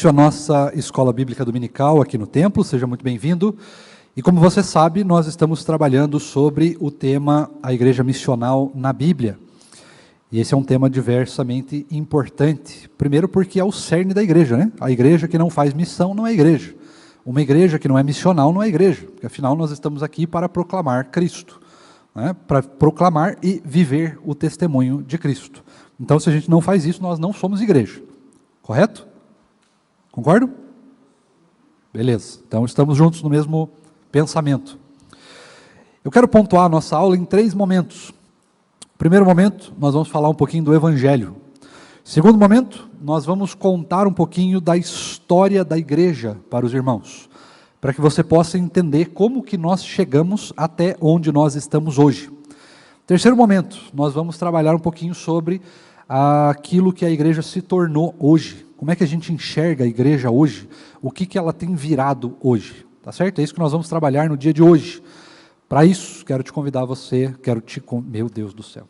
A nossa escola bíblica dominical aqui no templo, seja muito bem-vindo. E como você sabe, nós estamos trabalhando sobre o tema a igreja missional na Bíblia. E esse é um tema diversamente importante. Primeiro porque é o cerne da igreja, né? A igreja que não faz missão não é igreja. Uma igreja que não é missional não é igreja. Porque afinal nós estamos aqui para proclamar Cristo, né? Para proclamar e viver o testemunho de Cristo. Então se a gente não faz isso, nós não somos igreja. Correto? Concordo? Beleza, então estamos juntos no mesmo pensamento. Eu quero pontuar a nossa aula em 3 momentos. Primeiro momento, nós vamos falar um pouquinho do Evangelho. Segundo momento, nós vamos contar um pouquinho da história da igreja para os irmãos, para que você possa entender como que nós chegamos até onde nós estamos hoje. Terceiro momento, nós vamos trabalhar um pouquinho sobre aquilo que a igreja se tornou hoje. Como é que a gente enxerga a igreja hoje? O que ela tem virado hoje? Tá certo? É isso que nós vamos trabalhar no dia de hoje. Para isso, quero te convidar você, meu Deus do céu.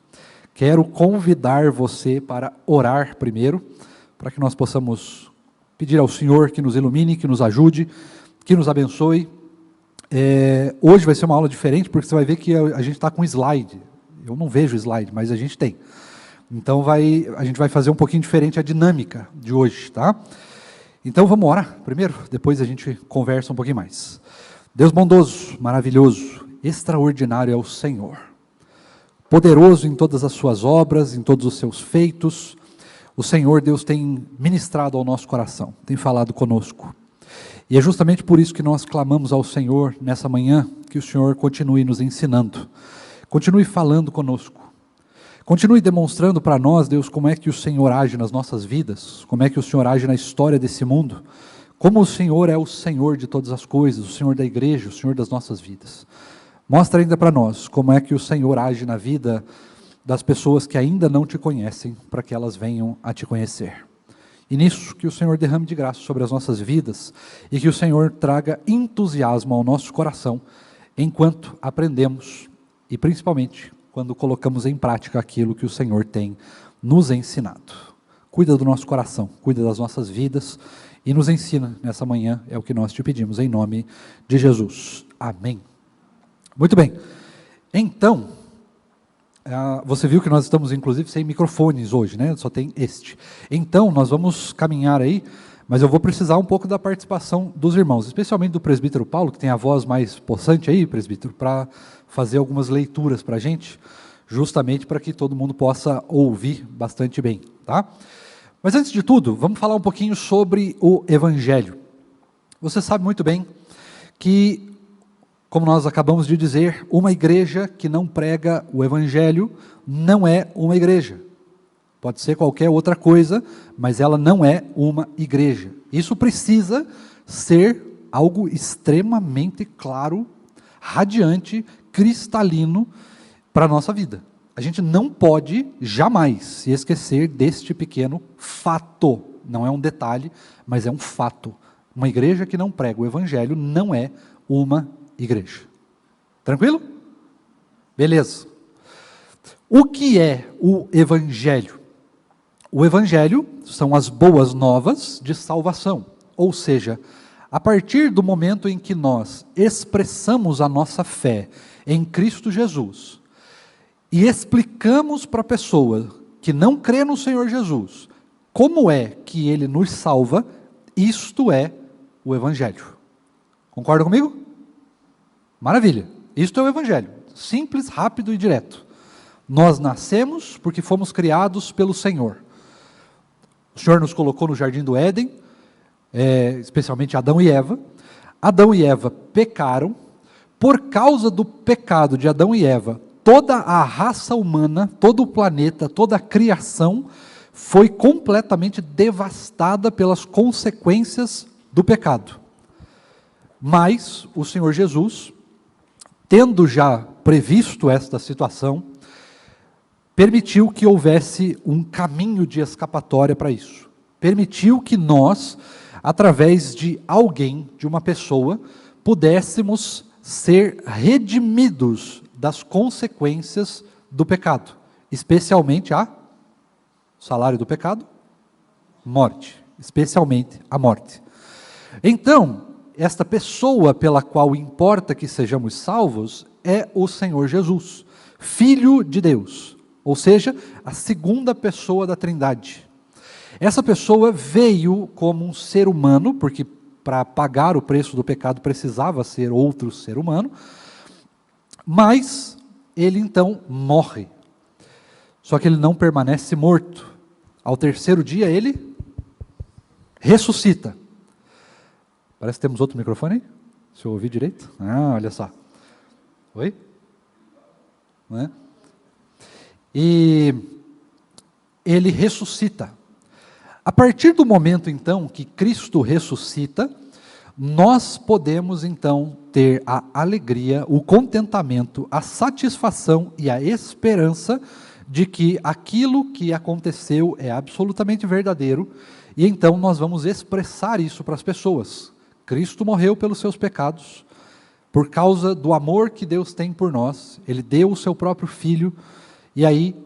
Quero convidar você para orar primeiro, para que nós possamos pedir ao Senhor que nos ilumine, que nos ajude, que nos abençoe. Hoje vai ser uma aula diferente, porque você vai ver que a gente está com slide. Eu não vejo slide, mas a gente tem. Então a gente vai fazer um pouquinho diferente a dinâmica de hoje, tá? Então vamos orar primeiro, depois a gente conversa um pouquinho mais. Deus bondoso, maravilhoso, extraordinário é o Senhor. Poderoso em todas as suas obras, em todos os seus feitos. O Senhor, Deus, tem ministrado ao nosso coração, tem falado conosco. E é justamente por isso que nós clamamos ao Senhor nessa manhã, que o Senhor continue nos ensinando, continue falando conosco. Continue demonstrando para nós, Deus, como é que o Senhor age nas nossas vidas, como é que o Senhor age na história desse mundo, como o Senhor é o Senhor de todas as coisas, o Senhor da igreja, o Senhor das nossas vidas. Mostra ainda para nós como é que o Senhor age na vida das pessoas que ainda não te conhecem, para que elas venham a te conhecer. E nisso, que o Senhor derrame de graça sobre as nossas vidas, e que o Senhor traga entusiasmo ao nosso coração, enquanto aprendemos, e principalmente, quando colocamos em prática aquilo que o Senhor tem nos ensinado. Cuida do nosso coração, cuida das nossas vidas e nos ensina nessa manhã, é o que nós te pedimos em nome de Jesus. Amém. Muito bem. Então, você viu que nós estamos inclusive sem microfones hoje, né? Só tem este. Então, nós vamos caminhar aí, mas eu vou precisar um pouco da participação dos irmãos, especialmente do presbítero Paulo, que tem a voz mais possante aí, presbítero, para fazer algumas leituras para a gente, justamente para que todo mundo possa ouvir bastante bem, tá? Mas antes de tudo, vamos falar um pouquinho sobre o Evangelho. Você sabe muito bem que, como nós acabamos de dizer, uma igreja que não prega o Evangelho não é uma igreja. Pode ser qualquer outra coisa, mas ela não é uma igreja. Isso precisa ser algo extremamente claro, radiante, cristalino para a nossa vida. A gente não pode jamais se esquecer deste pequeno fato. Não é um detalhe, mas é um fato. Uma igreja que não prega o Evangelho não é uma igreja. Tranquilo? Beleza. O que é o Evangelho? O Evangelho são as boas novas de salvação, ou seja, a partir do momento em que nós expressamos a nossa fé em Cristo Jesus e explicamos para a pessoa que não crê no Senhor Jesus como é que Ele nos salva, isto é o Evangelho. Concorda comigo? Maravilha, isto é o Evangelho, simples, rápido e direto. Nós nascemos porque fomos criados pelo Senhor. O Senhor nos colocou no jardim do Éden, especialmente Adão e Eva. Adão e Eva pecaram. Por causa do pecado de Adão e Eva, toda a raça humana, todo o planeta, toda a criação foi completamente devastada pelas consequências do pecado. Mas o Senhor Jesus, tendo já previsto esta situação, permitiu que houvesse um caminho de escapatória para isso. Permitiu que nós, através de alguém, de uma pessoa, pudéssemos ser redimidos das consequências do pecado, especialmente o salário do pecado, morte. especialmente a morte. Então, esta pessoa pela qual importa que sejamos salvos é o Senhor Jesus, Filho de Deus, ou seja, a segunda pessoa da Trindade. Essa pessoa veio como um ser humano, porque para pagar o preço do pecado precisava ser outro ser humano, mas ele então morre. Só que ele não permanece morto. Ao terceiro dia ele ressuscita. Parece que temos outro microfone aí. Se eu ouvir direito. Ah, olha só. Oi? Não é? E ele ressuscita. A partir do momento, então, que Cristo ressuscita, nós podemos, então, ter a alegria, o contentamento, a satisfação e a esperança de que aquilo que aconteceu é absolutamente verdadeiro, e então nós vamos expressar isso para as pessoas. Cristo morreu pelos seus pecados, por causa do amor que Deus tem por nós, Ele deu o seu próprio Filho, e aí,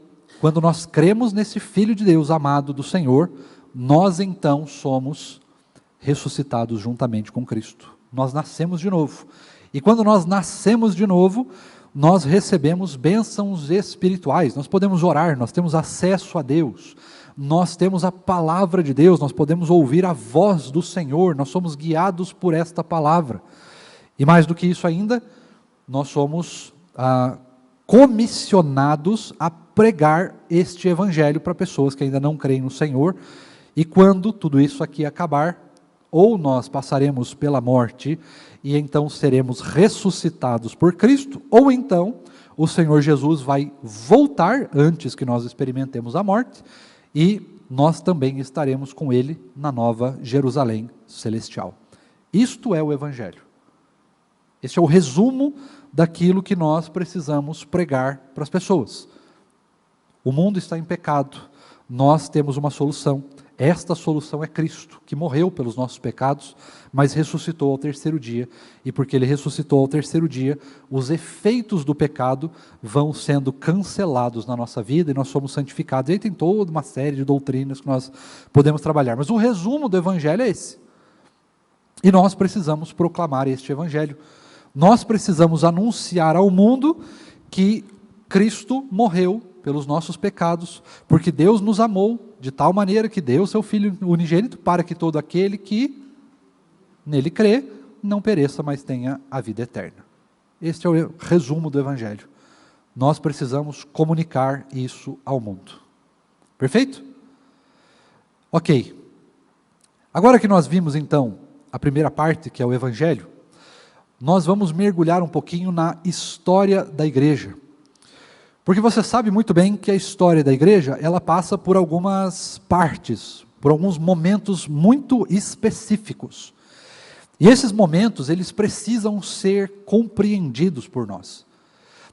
quando nós cremos nesse Filho de Deus amado do Senhor, nós então somos ressuscitados juntamente com Cristo. Nós nascemos de novo. E quando nós nascemos de novo, nós recebemos bênçãos espirituais. Nós podemos orar, nós temos acesso a Deus. Nós temos a palavra de Deus, nós podemos ouvir a voz do Senhor, nós somos guiados por esta palavra. E mais do que isso ainda, nós somos comissionados a pregar este evangelho para pessoas que ainda não creem no Senhor. E quando tudo isso aqui acabar, ou nós passaremos pela morte e então seremos ressuscitados por Cristo, ou então o Senhor Jesus vai voltar antes que nós experimentemos a morte e nós também estaremos com Ele na nova Jerusalém celestial. Isto é o Evangelho. Este é o resumo daquilo que nós precisamos pregar para as pessoas. O mundo está em pecado, nós temos uma solução. Esta solução é Cristo, que morreu pelos nossos pecados, mas ressuscitou ao terceiro dia. E porque Ele ressuscitou ao terceiro dia, os efeitos do pecado vão sendo cancelados na nossa vida e nós somos santificados. E aí tem toda uma série de doutrinas que nós podemos trabalhar. Mas o resumo do Evangelho é esse. E nós precisamos proclamar este Evangelho. Nós precisamos anunciar ao mundo que Cristo morreu pelos nossos pecados, porque Deus nos amou de tal maneira que deu o seu Filho unigênito para que todo aquele que nele crê não pereça, mas tenha a vida eterna. Este é o resumo do Evangelho. Nós precisamos comunicar isso ao mundo. Perfeito? Ok. Agora que nós vimos então a primeira parte, que é o Evangelho, nós vamos mergulhar um pouquinho na história da igreja. Porque você sabe muito bem que a história da igreja, ela passa por algumas partes, por alguns momentos muito específicos. E esses momentos, eles precisam ser compreendidos por nós.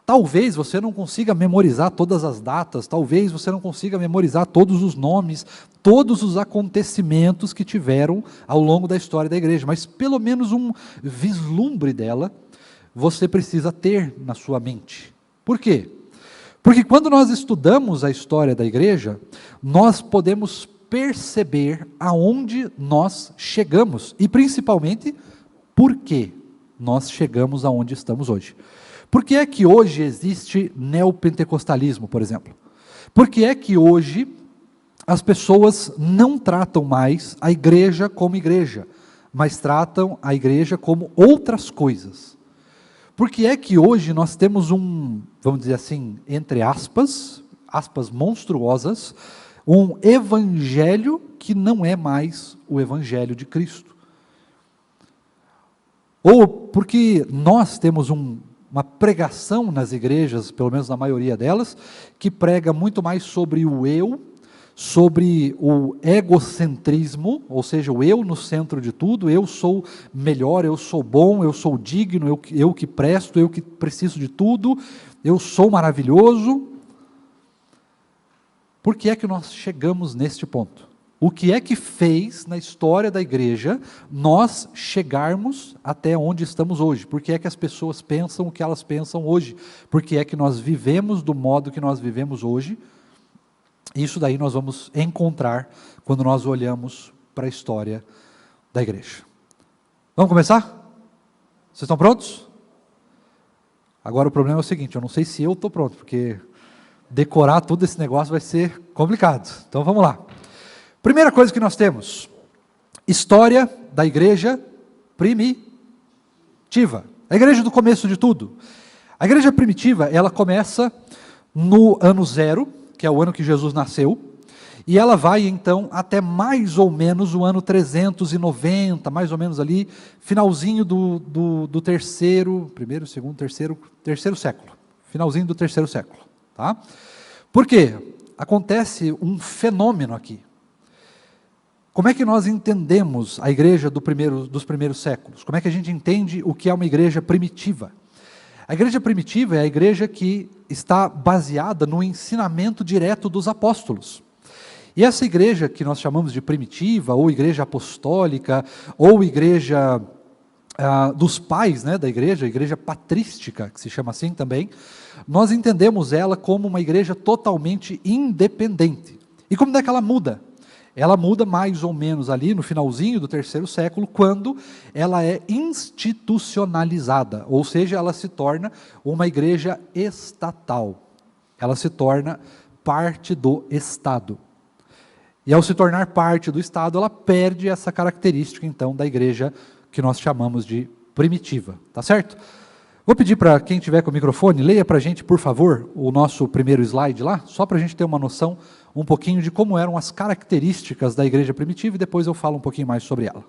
Talvez você não consiga memorizar todas as datas, talvez você não consiga memorizar todos os nomes, todos os acontecimentos que tiveram ao longo da história da igreja, mas pelo menos um vislumbre dela, você precisa ter na sua mente. Por quê? Porque quando nós estudamos a história da igreja, nós podemos perceber aonde nós chegamos e principalmente por que nós chegamos aonde estamos hoje. Por que é que hoje existe neopentecostalismo, por exemplo? Por que é que hoje as pessoas não tratam mais a igreja como igreja, mas tratam a igreja como outras coisas? Por que é que hoje nós temos vamos dizer assim, entre aspas monstruosas, um evangelho que não é mais o evangelho de Cristo? Ou porque nós temos uma pregação nas igrejas, pelo menos na maioria delas, que prega muito mais sobre o eu, sobre o egocentrismo, ou seja, o eu no centro de tudo, eu sou melhor, eu sou bom, eu sou digno, eu que presto, eu que preciso de tudo, eu sou maravilhoso. Por que é que nós chegamos neste ponto? O que é que fez na história da igreja nós chegarmos até onde estamos hoje? Por que é que as pessoas pensam o que elas pensam hoje? Por que é que nós vivemos do modo que nós vivemos hoje? Isso daí nós vamos encontrar quando nós olhamos para a história da igreja. Vamos começar? Vocês estão prontos? Agora o problema é o seguinte, eu não sei se eu estou pronto, porque decorar tudo esse negócio vai ser complicado. Então vamos lá. Primeira coisa que nós temos, história da igreja primitiva. A igreja do começo de tudo. A igreja primitiva, ela começa no ano 0, que é o ano que Jesus nasceu, e ela vai então até mais ou menos o ano 390, mais ou menos ali, finalzinho do primeiro, segundo, terceiro século. Finalzinho do terceiro século. Tá? Por quê? Acontece um fenômeno aqui. Como é que nós entendemos a igreja dos primeiros séculos? Como é que a gente entende o que é uma igreja primitiva? A igreja primitiva é a igreja que está baseada no ensinamento direto dos apóstolos. E essa igreja que nós chamamos de primitiva, ou igreja apostólica, ou igreja dos pais, né, da igreja, a igreja patrística, que se chama assim também, nós entendemos ela como uma igreja totalmente independente. E como é que ela muda? Ela muda mais ou menos ali no finalzinho do terceiro século, quando ela é institucionalizada, ou seja, ela se torna uma igreja estatal. Ela se torna parte do Estado. E ao se tornar parte do Estado, ela perde essa característica, então, da igreja que nós chamamos de primitiva. Tá certo? Vou pedir para quem tiver com o microfone, leia para a gente, por favor, o nosso primeiro slide lá, só para a gente ter uma noção um pouquinho de como eram as características da igreja primitiva, e depois eu falo um pouquinho mais sobre ela.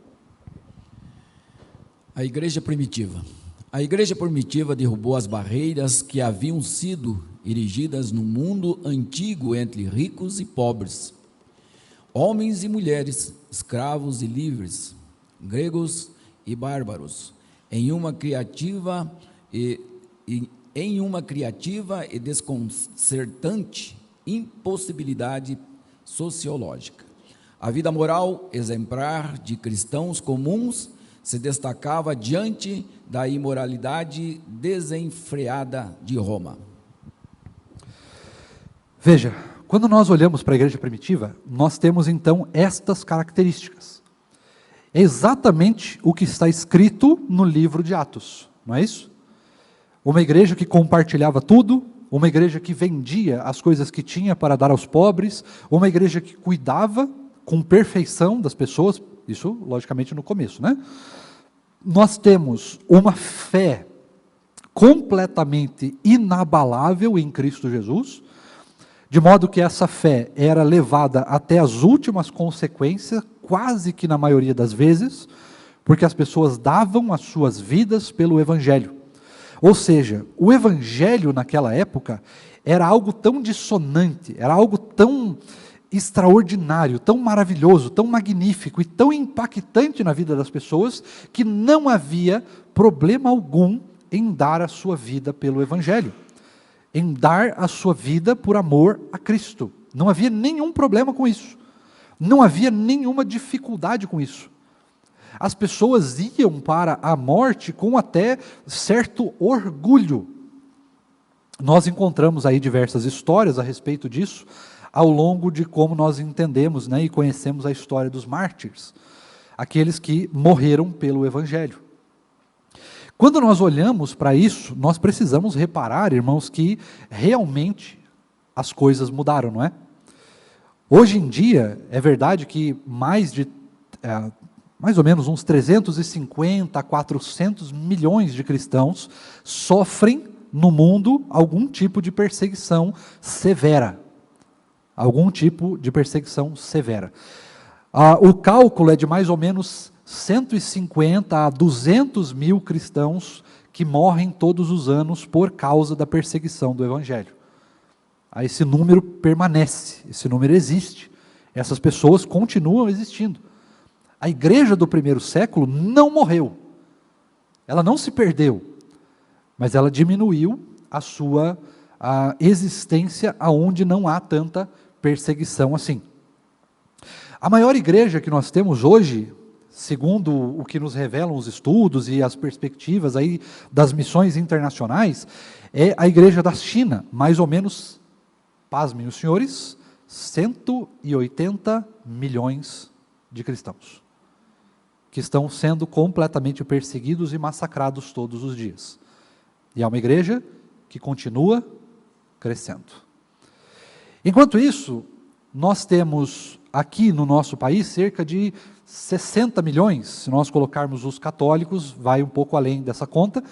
A igreja primitiva. A igreja primitiva derrubou as barreiras que haviam sido erigidas no mundo antigo entre ricos e pobres, homens e mulheres, escravos e livres, gregos e bárbaros, em uma criativa e desconcertante impossibilidade sociológica. A vida moral exemplar de cristãos comuns se destacava diante da imoralidade desenfreada de Roma. Veja, quando nós olhamos para a igreja primitiva, nós temos então estas características. É exatamente o que está escrito no livro de Atos, não é isso? Uma igreja que compartilhava tudo, uma igreja que vendia as coisas que tinha para dar aos pobres, uma igreja que cuidava com perfeição das pessoas, isso logicamente no começo, né? Nós temos uma fé completamente inabalável em Cristo Jesus, de modo que essa fé era levada até as últimas consequências, quase que na maioria das vezes, porque as pessoas davam as suas vidas pelo Evangelho. Ou seja, o Evangelho naquela época era algo tão dissonante, era algo tão extraordinário, tão maravilhoso, tão magnífico e tão impactante na vida das pessoas, que não havia problema algum em dar a sua vida pelo Evangelho, em dar a sua vida por amor a Cristo. Não havia nenhum problema com isso, não havia nenhuma dificuldade com isso. As pessoas iam para a morte com até certo orgulho. Nós encontramos aí diversas histórias a respeito disso, ao longo de como nós entendemos, né, e conhecemos a história dos mártires, aqueles que morreram pelo Evangelho. Quando nós olhamos para isso, nós precisamos reparar, irmãos, que realmente as coisas mudaram, não é? Hoje em dia, é verdade que mais ou menos uns 350 a 400 milhões de cristãos sofrem no mundo algum tipo de perseguição severa. Algum tipo de perseguição severa. O cálculo é de mais ou menos 150 a 200 mil cristãos que morrem todos os anos por causa da perseguição do Evangelho. Esse número permanece, esse número existe, essas pessoas continuam existindo. A igreja do primeiro século não morreu, ela não se perdeu, mas ela diminuiu a sua existência aonde não há tanta perseguição assim. A maior igreja que nós temos hoje, segundo o que nos revelam os estudos e as perspectivas aí das missões internacionais, é a igreja da China, mais ou menos, pasmem os senhores, 180 milhões de cristãos que estão sendo completamente perseguidos e massacrados todos os dias. E é uma igreja que continua crescendo. Enquanto isso, nós temos aqui no nosso país cerca de 60 milhões, se nós colocarmos os católicos, vai um pouco além dessa conta,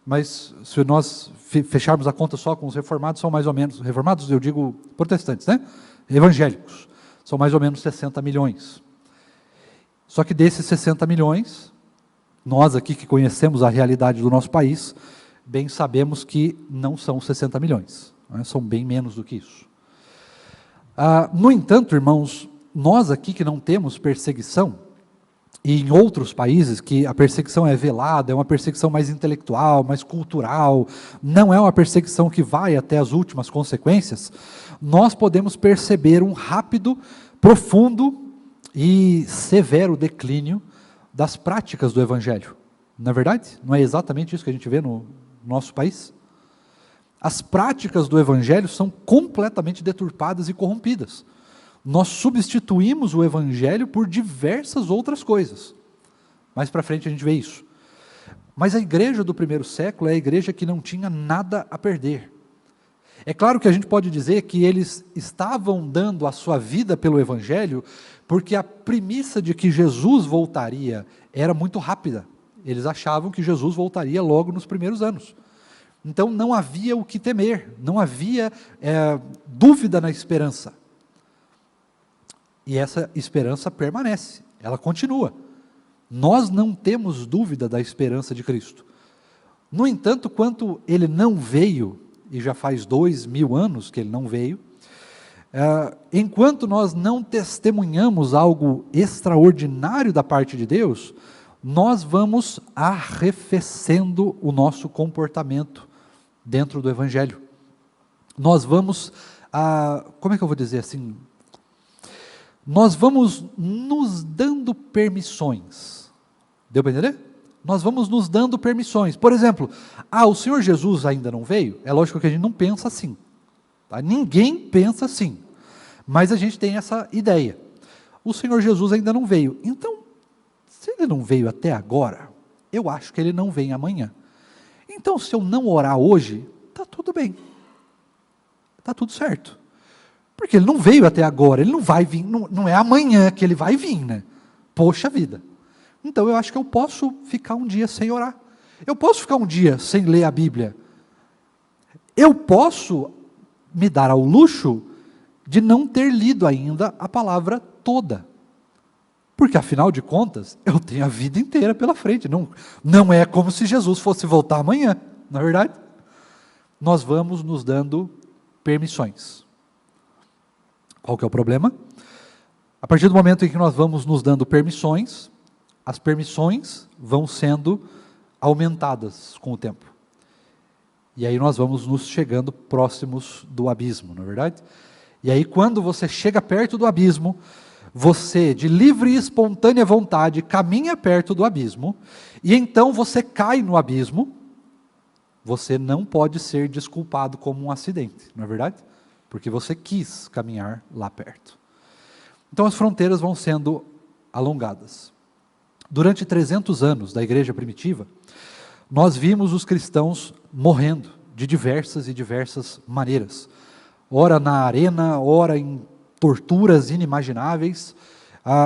mas se nós fecharmos a conta só com os reformados, são mais ou menos, reformados eu digo protestantes, né? Evangélicos, são mais ou menos 60 milhões. Só que desses 60 milhões, nós aqui que conhecemos a realidade do nosso país, bem sabemos que não são 60 milhões, né? São bem menos do que isso. No entanto, irmãos, nós aqui que não temos perseguição, e em outros países que a perseguição é velada, é uma perseguição mais intelectual, mais cultural, não é uma perseguição que vai até as últimas consequências, nós podemos perceber um rápido, profundo e severo declínio das práticas do Evangelho. Não é verdade? Não é exatamente isso que a gente vê no nosso país? As práticas do Evangelho são completamente deturpadas e corrompidas. Nós substituímos o Evangelho por diversas outras coisas. Mais para frente a gente vê isso. Mas a igreja do primeiro século é a igreja que não tinha nada a perder. É claro que a gente pode dizer que eles estavam dando a sua vida pelo Evangelho, porque a premissa de que Jesus voltaria era muito rápida. Eles achavam que Jesus voltaria logo nos primeiros anos. Então não havia o que temer, não havia dúvida na esperança. E essa esperança permanece, ela continua. Nós não temos dúvida da esperança de Cristo. No entanto, quando ele não veio, e já faz 2000 anos que ele não veio, enquanto nós não testemunhamos algo extraordinário da parte de Deus, nós vamos arrefecendo o nosso comportamento dentro do Evangelho. Nós vamos, como é que eu vou dizer assim? Nós vamos nos dando permissões. Deu para entender? Nós vamos nos dando permissões. Por exemplo, o Senhor Jesus ainda não veio? É lógico que a gente não pensa assim. Tá? Ninguém pensa assim. Mas a gente tem essa ideia. O Senhor Jesus ainda não veio. Então, se ele não veio até agora, eu acho que ele não vem amanhã. Então, se eu não orar hoje, está tudo bem. Está tudo certo. Porque ele não veio até agora, ele não vai vir, não é amanhã que ele vai vir, né? Poxa vida. Então eu acho que eu posso ficar um dia sem orar. Eu posso ficar um dia sem ler a Bíblia. Eu posso me dar ao luxo de não ter lido ainda a palavra toda. Porque afinal de contas, eu tenho a vida inteira pela frente. Não é como se Jesus fosse voltar amanhã, não é verdade? Nós vamos nos dando permissões. Qual que é o problema? A partir do momento em que nós vamos nos dando permissões, as permissões vão sendo aumentadas com o tempo. E aí nós vamos nos chegando próximos do abismo, não é verdade? E aí quando você chega perto do abismo, você de livre e espontânea vontade caminha perto do abismo, e então você cai no abismo, você não pode ser desculpado como um acidente, não é verdade? Porque você quis caminhar lá perto. Então as fronteiras vão sendo alongadas. Durante 300 anos da igreja primitiva, nós vimos os cristãos morrendo de diversas e diversas maneiras. Ora na arena, ora em torturas inimagináveis,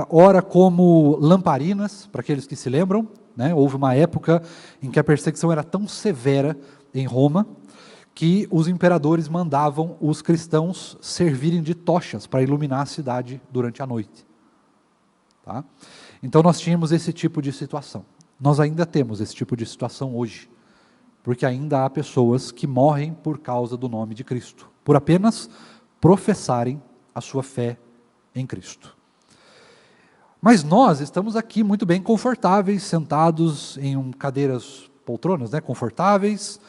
ora como lamparinas, para aqueles que se lembram, né? Houve uma época em que a perseguição era tão severa em Roma, que os imperadores mandavam os cristãos servirem de tochas para iluminar a cidade durante a noite. Tá? Então nós tínhamos esse tipo de situação. Nós ainda temos esse tipo de situação hoje, porque ainda há pessoas que morrem por causa do nome de Cristo, por apenas professarem a sua fé em Cristo. Mas nós estamos aqui muito bem confortáveis, sentados em cadeiras, poltronas, né, confortáveis,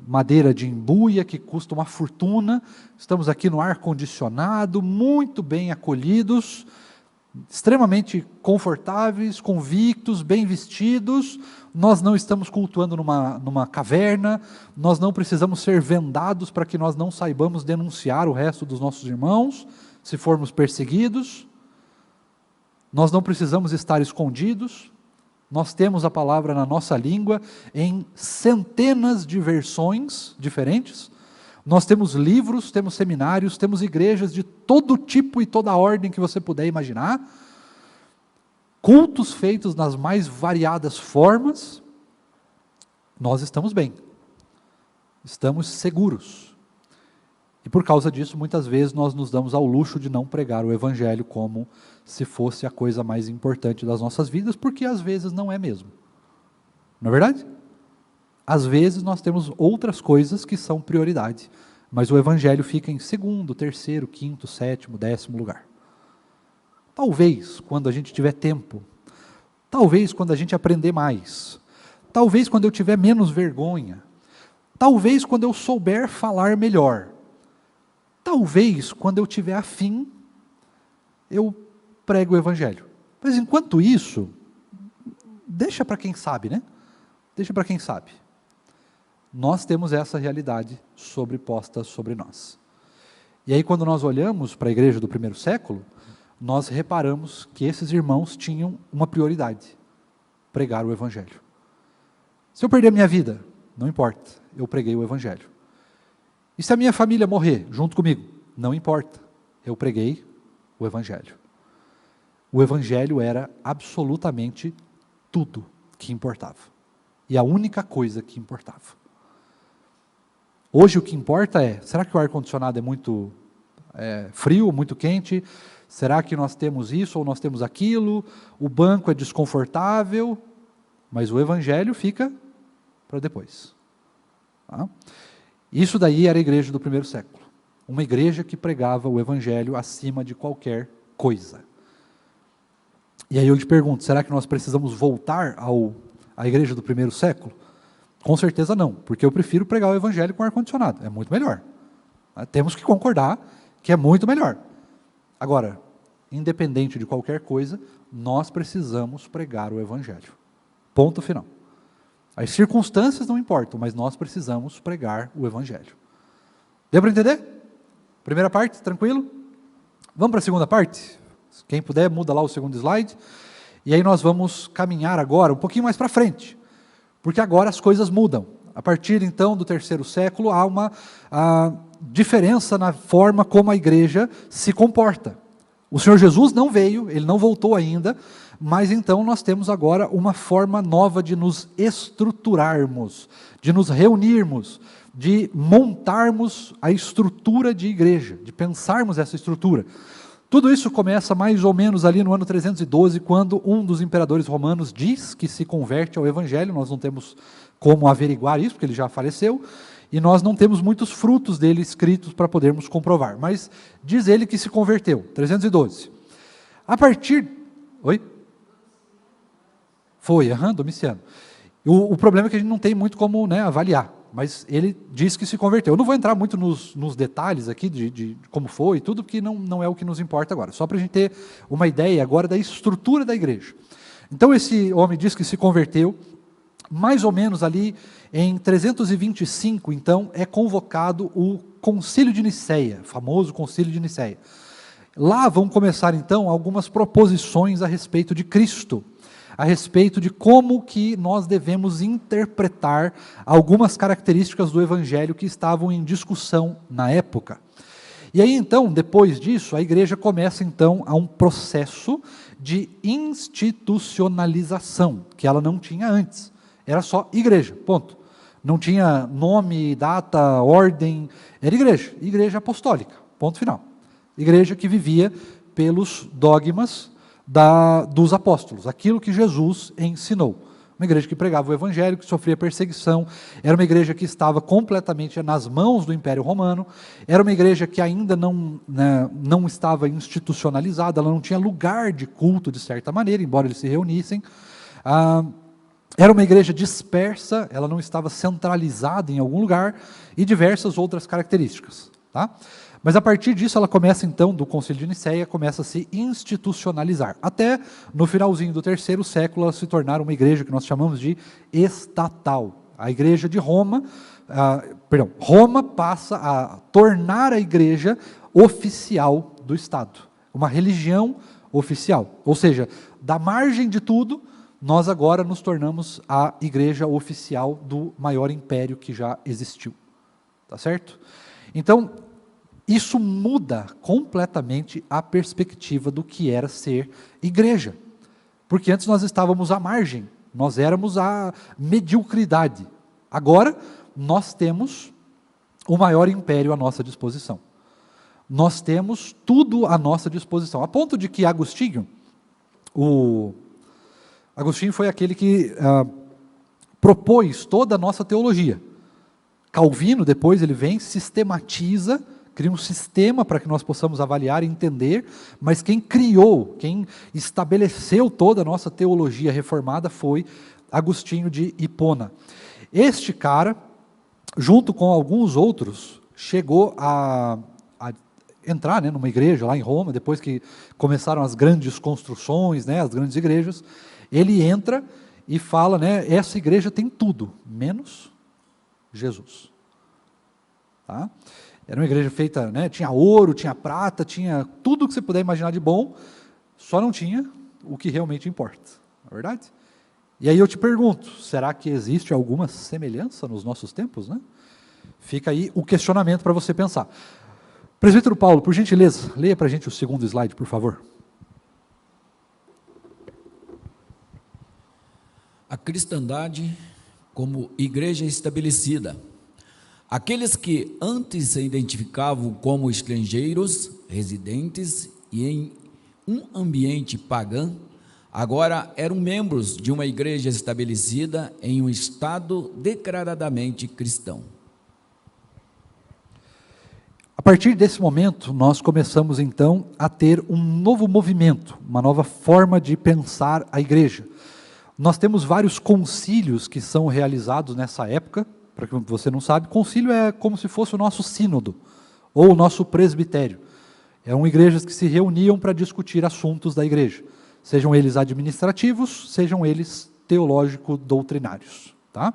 madeira de embuia que custa uma fortuna, estamos aqui no ar-condicionado, muito bem acolhidos, extremamente confortáveis, convictos, bem vestidos, nós não estamos cultuando numa caverna, nós não precisamos ser vendados para que nós não saibamos denunciar o resto dos nossos irmãos, se formos perseguidos. nós não precisamos estar escondidos, nós temos a palavra na nossa língua em centenas de versões diferentes, nós temos livros, temos seminários, temos igrejas de todo tipo e toda ordem que você puder imaginar, cultos feitos nas mais variadas formas, nós estamos bem, estamos seguros. E por causa disso, muitas vezes nós nos damos ao luxo de não pregar o Evangelho como se fosse a coisa mais importante das nossas vidas, porque às vezes não é mesmo. Não é verdade? Às vezes nós temos outras coisas que são prioridade, mas o Evangelho fica em segundo, terceiro, quinto, sétimo, 10º lugar. Talvez quando a gente tiver tempo, talvez quando a gente aprender mais, talvez quando eu tiver menos vergonha, talvez quando eu souber falar melhor, talvez, quando eu tiver afim, eu prego o Evangelho. Mas enquanto isso, deixa para quem sabe, né? Deixa para quem sabe. Nós temos essa realidade sobreposta sobre nós. E aí quando nós olhamos para a igreja do primeiro século, nós reparamos que esses irmãos tinham uma prioridade: pregar o Evangelho. Se eu perder a minha vida, não importa, eu preguei o Evangelho. E se a minha família morrer junto comigo? Não importa, eu preguei o Evangelho. O Evangelho era absolutamente tudo que importava. E a única coisa que importava. Hoje o que importa é, será que o ar-condicionado é muito frio, muito quente? Será que nós temos isso ou nós temos aquilo? O banco é desconfortável? Mas o Evangelho fica para depois. Tá? Isso daí era a igreja do primeiro século. Uma igreja que pregava o Evangelho acima de qualquer coisa. E aí eu te pergunto, será que nós precisamos voltar à igreja do primeiro século? Com certeza não, porque eu prefiro pregar o Evangelho com ar-condicionado, é muito melhor. Temos que concordar que é muito melhor. Agora, independente de qualquer coisa, nós precisamos pregar o Evangelho. Ponto final. As circunstâncias não importam, mas nós precisamos pregar o Evangelho. Deu para entender? Primeira parte, tranquilo? Vamos para a segunda parte? Quem puder, muda lá o segundo slide. E aí nós vamos caminhar agora um pouquinho mais para frente, porque agora as coisas mudam. A partir então do terceiro século, há uma diferença na forma como a igreja se comporta. O Senhor Jesus não veio, Ele não voltou ainda, mas então nós temos agora uma forma nova de nos estruturarmos, de nos reunirmos, de montarmos a estrutura de igreja, de pensarmos essa estrutura. Tudo isso começa mais ou menos ali no ano 312, quando um dos imperadores romanos diz que se converte ao Evangelho. Nós não temos como averiguar isso, porque ele já faleceu, e nós não temos muitos frutos dele escritos para podermos comprovar, mas diz ele que se converteu, 312. A partir... Oi? Foi, Domiciano. O problema é que a gente não tem muito como avaliar, mas ele diz que se converteu. Eu não vou entrar muito nos detalhes aqui de como foi e tudo, porque não é o que nos importa agora, só para a gente ter uma ideia agora da estrutura da igreja. Então esse homem diz que se converteu, mais ou menos ali em 325, então, é convocado o Concílio de Nicéia, famoso Concílio de Nicéia. Lá vão começar então algumas proposições a respeito de Cristo, a respeito de como que nós devemos interpretar algumas características do Evangelho que estavam em discussão na época. E aí então, depois disso, a igreja começa então a um processo de institucionalização, que ela não tinha antes. Era só igreja, ponto. Não tinha nome, data, ordem, era igreja apostólica, ponto final. Igreja que vivia pelos dogmas dos apóstolos, aquilo que Jesus ensinou. Uma igreja que pregava o Evangelho, que sofria perseguição, era uma igreja que estava completamente nas mãos do Império Romano, era uma igreja que ainda não estava institucionalizada, ela não tinha lugar de culto de certa maneira, embora eles se reunissem. Era uma igreja dispersa, ela não estava centralizada em algum lugar, e diversas outras características. Tá? Mas a partir disso ela começa então, do Concílio de Nicéia, começa a se institucionalizar. Até no finalzinho do terceiro século ela se tornar uma igreja que nós chamamos de estatal. A igreja de Roma, Roma passa a tornar a igreja oficial do Estado. Uma religião oficial. Ou seja, da margem de tudo, nós agora nos tornamos a igreja oficial do maior império que já existiu. Tá certo? Então, isso muda completamente a perspectiva do que era ser igreja. Porque antes nós estávamos à margem, nós éramos a mediocridade. Agora, nós temos o maior império à nossa disposição. Nós temos tudo à nossa disposição. A ponto de que Agostinho foi aquele que propôs toda a nossa teologia. Calvino, depois, ele vem, sistematiza, cria um sistema para que nós possamos avaliar e entender, mas quem criou, quem estabeleceu toda a nossa teologia reformada foi Agostinho de Hipona. Este cara, junto com alguns outros, chegou a entrar, né, numa igreja lá em Roma, depois que começaram as grandes construções, né, as grandes igrejas. Ele entra e fala, né, essa igreja tem tudo, menos Jesus. Tá? Era uma igreja feita, né, tinha ouro, tinha prata, tinha tudo que você puder imaginar de bom, só não tinha o que realmente importa, não é verdade? E aí eu te pergunto, será que existe alguma semelhança nos nossos tempos, né? Fica aí o questionamento para você pensar. Presbítero Paulo, por gentileza, leia para a gente o segundo slide, por favor. A cristandade como igreja estabelecida. Aqueles que antes se identificavam como estrangeiros, residentes e em um ambiente pagão, agora eram membros de uma igreja estabelecida em um estado declaradamente cristão. A partir desse momento, nós começamos então a ter um novo movimento, uma nova forma de pensar a igreja. Nós temos vários concílios que são realizados nessa época. Para quem você não sabe, concílio é como se fosse o nosso sínodo, ou o nosso presbitério. Eram igrejas que se reuniam para discutir assuntos da igreja, sejam eles administrativos, sejam eles teológico-doutrinários. Tá?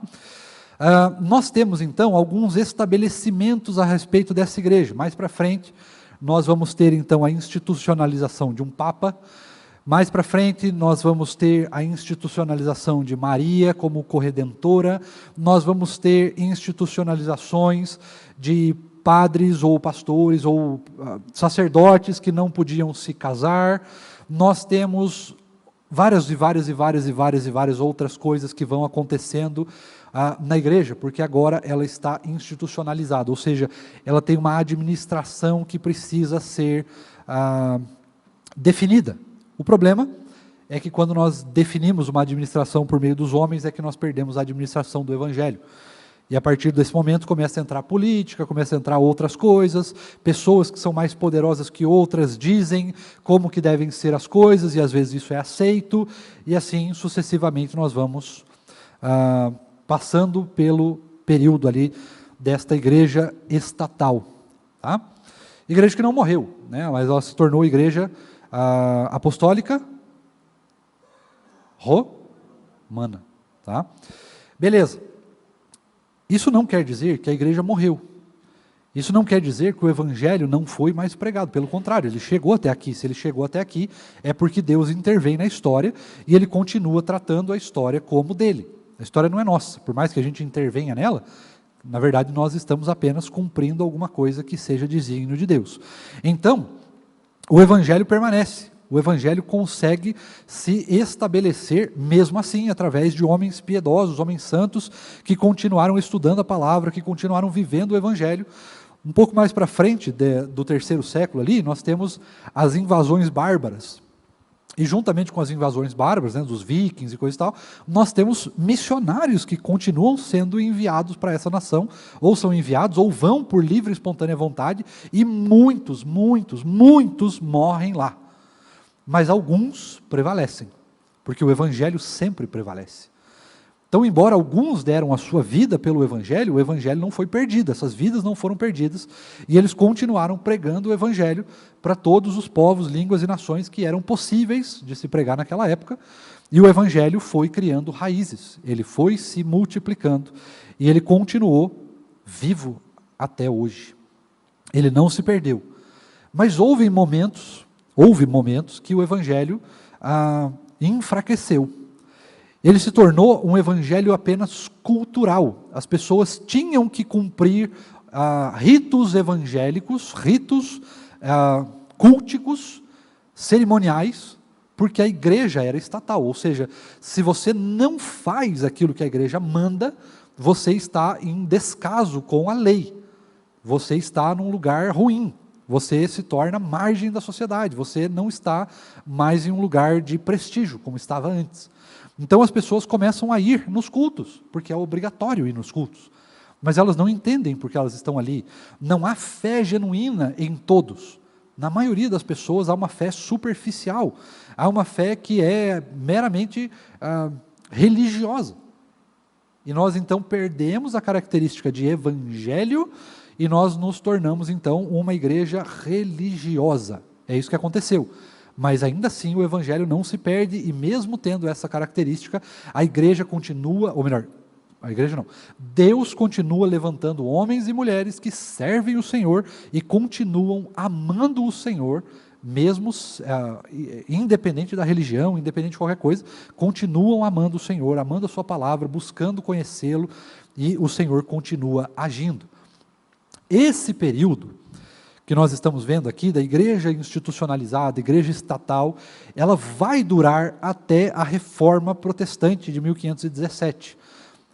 Nós temos, então, alguns estabelecimentos a respeito dessa igreja. Mais para frente, nós vamos ter, então, a institucionalização de um Papa. Mais para frente, nós vamos ter a institucionalização de Maria como corredentora. Nós vamos ter institucionalizações de padres ou pastores ou sacerdotes que não podiam se casar. Nós temos várias outras coisas que vão acontecendo na igreja, porque agora ela está institucionalizada, ou seja, ela tem uma administração que precisa ser definida. O problema é que quando nós definimos uma administração por meio dos homens, é que nós perdemos a administração do evangelho. E a partir desse momento começa a entrar política, começa a entrar outras coisas, pessoas que são mais poderosas que outras dizem como que devem ser as coisas, e às vezes isso é aceito, e assim sucessivamente nós vamos passando pelo período ali desta igreja estatal. Tá? Igreja que não morreu, né? Mas ela se tornou igreja apostólica romana. Tá? Beleza. Isso não quer dizer que a igreja morreu. Isso não quer dizer que o evangelho não foi mais pregado. Pelo contrário, ele chegou até aqui. Se ele chegou até aqui, é porque Deus intervém na história e ele continua tratando a história como dele. A história não é nossa. Por mais que a gente intervenha nela, na verdade nós estamos apenas cumprindo alguma coisa que seja desígnio de Deus. Então, o evangelho permanece. O evangelho consegue se estabelecer, mesmo assim, através de homens piedosos, homens santos, que continuaram estudando a palavra, que continuaram vivendo o evangelho. Um pouco mais para frente do terceiro século ali, nós temos as invasões bárbaras. E juntamente com as invasões bárbaras, né, dos vikings e coisa e tal, nós temos missionários que continuam sendo enviados para essa nação, ou são enviados, ou vão por livre e espontânea vontade, e muitos morrem lá. Mas alguns prevalecem, porque o evangelho sempre prevalece. Então, embora alguns deram a sua vida pelo evangelho, o evangelho não foi perdido, essas vidas não foram perdidas, e eles continuaram pregando o evangelho para todos os povos, línguas e nações que eram possíveis de se pregar naquela época, e o evangelho foi criando raízes, ele foi se multiplicando, e ele continuou vivo até hoje. Ele não se perdeu. Mas houve momentos houve momentos que o evangelho enfraqueceu. Ele se tornou um evangelho apenas cultural. As pessoas tinham que cumprir ritos evangélicos, ritos culticos, cerimoniais, porque a igreja era estatal. Ou seja, se você não faz aquilo que a igreja manda, você está em descaso com a lei. Você está num lugar ruim. Você se torna margem da sociedade. Você não está mais em um lugar de prestígio, como estava antes. Então as pessoas começam a ir nos cultos, porque é obrigatório ir nos cultos. Mas elas não entendem porque elas estão ali. Não há fé genuína em todos. Na maioria das pessoas há uma fé superficial. Há uma fé que é meramente religiosa. E nós então perdemos a característica de evangelho e nós nos tornamos então uma igreja religiosa. É isso que aconteceu. Mas ainda assim o evangelho não se perde e mesmo tendo essa característica, a igreja continua, ou melhor, a igreja não, Deus continua levantando homens e mulheres que servem o Senhor e continuam amando o Senhor, mesmo independente da religião, independente de qualquer coisa, continuam amando o Senhor, amando a sua palavra, buscando conhecê-lo, e o Senhor continua agindo. Esse período que nós estamos vendo aqui, da igreja institucionalizada, igreja estatal, ela vai durar até a Reforma Protestante de 1517,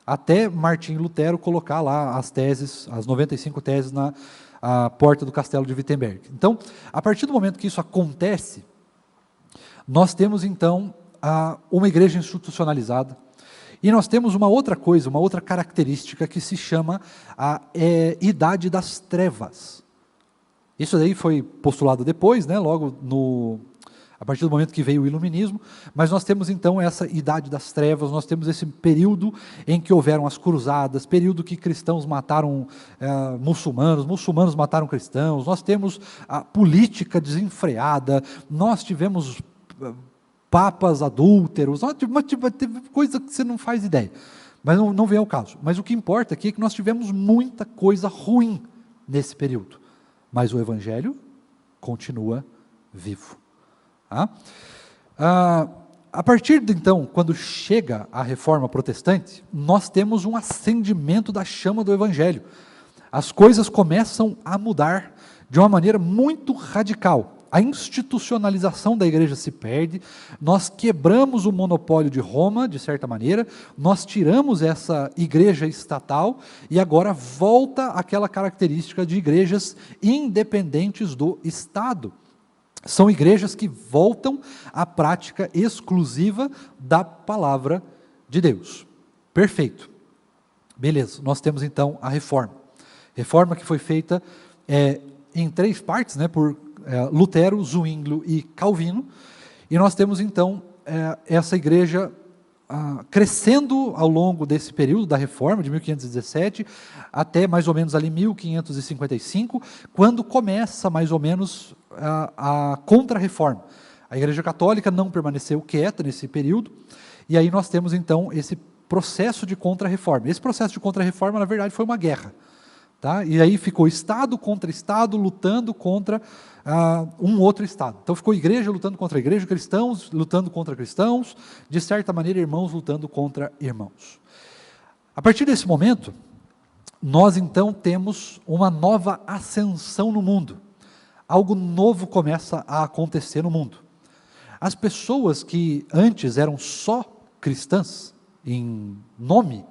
até Martim Lutero colocar lá as teses, as 95 teses na porta do castelo de Wittenberg. Então, a partir do momento que isso acontece, nós temos então uma igreja institucionalizada, e nós temos uma outra coisa, uma outra característica que se chama a Idade das Trevas. Isso daí foi postulado depois, né, logo a partir do momento que veio o iluminismo, mas nós temos então essa Idade das Trevas, nós temos esse período em que houveram as cruzadas, período que cristãos mataram muçulmanos mataram cristãos, nós temos a política desenfreada, nós tivemos papas adúlteros, teve coisa que você não faz ideia, mas não vem ao caso. Mas o que importa aqui é que nós tivemos muita coisa ruim nesse período, mas o evangelho continua vivo. A partir de então, quando chega a Reforma Protestante, nós temos um acendimento da chama do Evangelho. As coisas começam a mudar de uma maneira muito radical. A institucionalização da igreja se perde, nós quebramos o monopólio de Roma, de certa maneira, nós tiramos essa igreja estatal e agora volta aquela característica de igrejas independentes do Estado. São igrejas que voltam à prática exclusiva da palavra de Deus. Perfeito. Beleza, nós temos então a reforma. Reforma que foi feita em 3 partes, né, por Lutero, Zwinglio e Calvino. E nós temos então essa igreja crescendo ao longo desse período da reforma, de 1517, até mais ou menos ali 1555, quando começa mais ou menos a contra-reforma. A igreja católica não permaneceu quieta nesse período, e aí nós temos então esse processo de contra-reforma. Esse processo de contra-reforma, na verdade, foi uma guerra. Tá? E aí ficou Estado contra Estado, lutando contra um outro Estado. Então ficou igreja lutando contra a igreja, cristãos lutando contra cristãos, de certa maneira irmãos lutando contra irmãos. A partir desse momento, nós então temos uma nova ascensão no mundo. Algo novo começa a acontecer no mundo. As pessoas que antes eram só cristãs, em nome,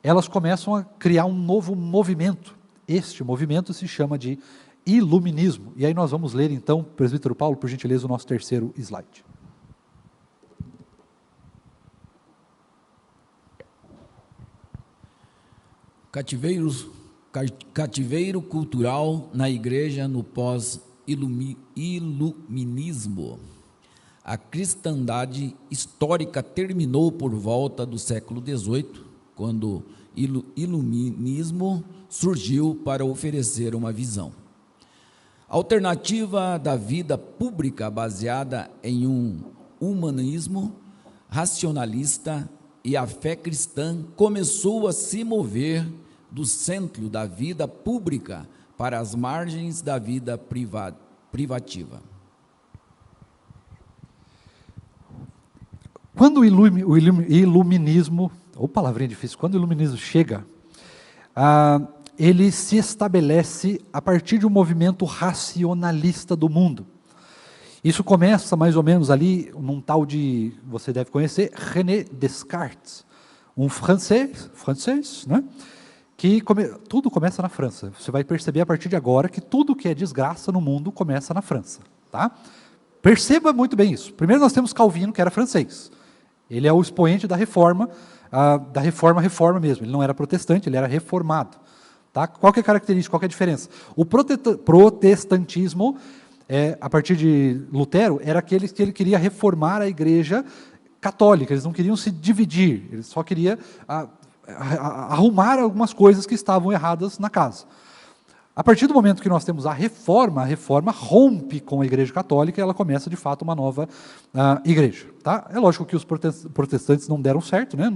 elas começam a criar um novo movimento. Este movimento se chama de iluminismo. E aí nós vamos ler então, presbítero Paulo, por gentileza, o nosso 3º slide. Cativeiro cultural na igreja no pós-iluminismo. A cristandade histórica terminou por volta do século XVIII, quando o iluminismo surgiu para oferecer uma visão alternativa da vida pública baseada em um humanismo racionalista, e a fé cristã começou a se mover do centro da vida pública para as margens da vida privativa. Quando o iluminismo, ou palavrinha difícil, quando o iluminismo chega, ele se estabelece a partir de um movimento racionalista do mundo. Isso começa mais ou menos ali, num tal de, você deve conhecer, René Descartes, um francês, né? Tudo começa na França. Você vai perceber a partir de agora que tudo que é desgraça no mundo começa na França. Tá? Perceba muito bem isso. Primeiro nós temos Calvino, que era francês. Ele é o expoente da reforma mesmo. Ele não era protestante, ele era reformado. Tá? Qual que é a característica, qual que é a diferença? O protestantismo, a partir de Lutero, era aquele que ele queria reformar a igreja católica. Eles não queriam se dividir, eles só queriam arrumar algumas coisas que estavam erradas na casa. A partir do momento que nós temos a reforma rompe com a igreja católica e ela começa de fato uma nova igreja. Tá? É lógico que os protestantes não deram certo, né?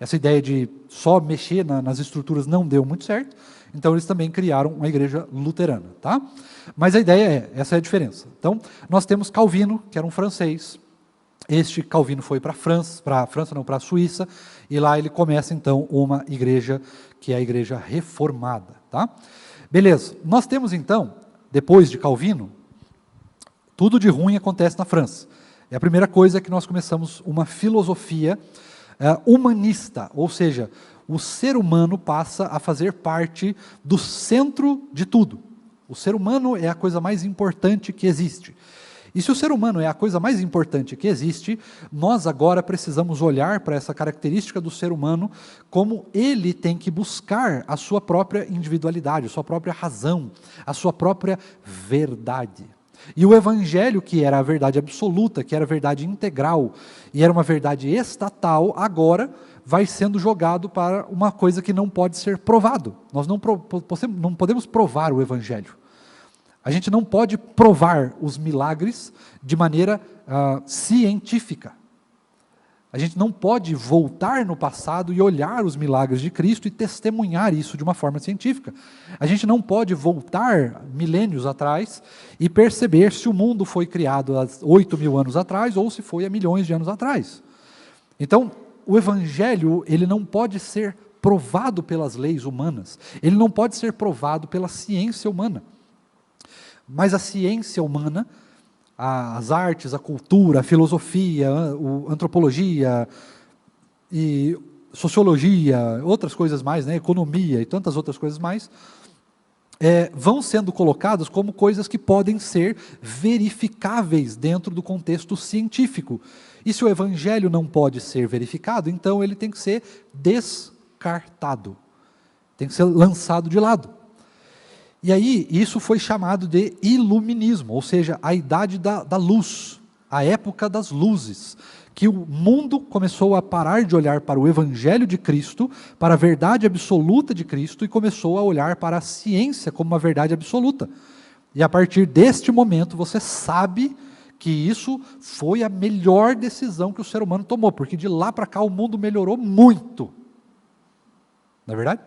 Essa ideia de só mexer nas estruturas não deu muito certo, então eles também criaram uma igreja luterana. Tá? Mas a ideia essa é a diferença. Então, nós temos Calvino, que era um francês. Este Calvino foi para a Suíça, e lá ele começa então uma igreja que é a igreja reformada. Tá? Beleza, nós temos então, depois de Calvino, tudo de ruim acontece na França. E a primeira coisa é que nós começamos uma filosofia humanista, ou seja, o ser humano passa a fazer parte do centro de tudo. O ser humano é a coisa mais importante que existe. E se o ser humano é a coisa mais importante que existe, nós agora precisamos olhar para essa característica do ser humano como ele tem que buscar a sua própria individualidade, a sua própria razão, a sua própria verdade. E o Evangelho, que era a verdade absoluta, que era a verdade integral, e era uma verdade estatal, agora vai sendo jogado para uma coisa que não pode ser provado. Nós não podemos provar o Evangelho. A gente não pode provar os milagres de maneira científica. A gente não pode voltar no passado e olhar os milagres de Cristo e testemunhar isso de uma forma científica. A gente não pode voltar milênios atrás e perceber se o mundo foi criado há 8.000 anos atrás ou se foi há milhões de anos atrás. Então, o Evangelho, ele não pode ser provado pelas leis humanas. Ele não pode ser provado pela ciência humana. Mas a ciência humana, as artes, a cultura, a filosofia, a antropologia e sociologia, outras coisas mais, né, economia e tantas outras coisas mais, vão sendo colocadas como coisas que podem ser verificáveis dentro do contexto científico. E se o Evangelho não pode ser verificado, então ele tem que ser descartado, tem que ser lançado de lado. E aí, isso foi chamado de iluminismo, ou seja, a idade da luz, a época das luzes, que o mundo começou a parar de olhar para o Evangelho de Cristo, para a verdade absoluta de Cristo, e começou a olhar para a ciência como uma verdade absoluta. E a partir deste momento, você sabe que isso foi a melhor decisão que o ser humano tomou, porque de lá para cá o mundo melhorou muito. Não é verdade?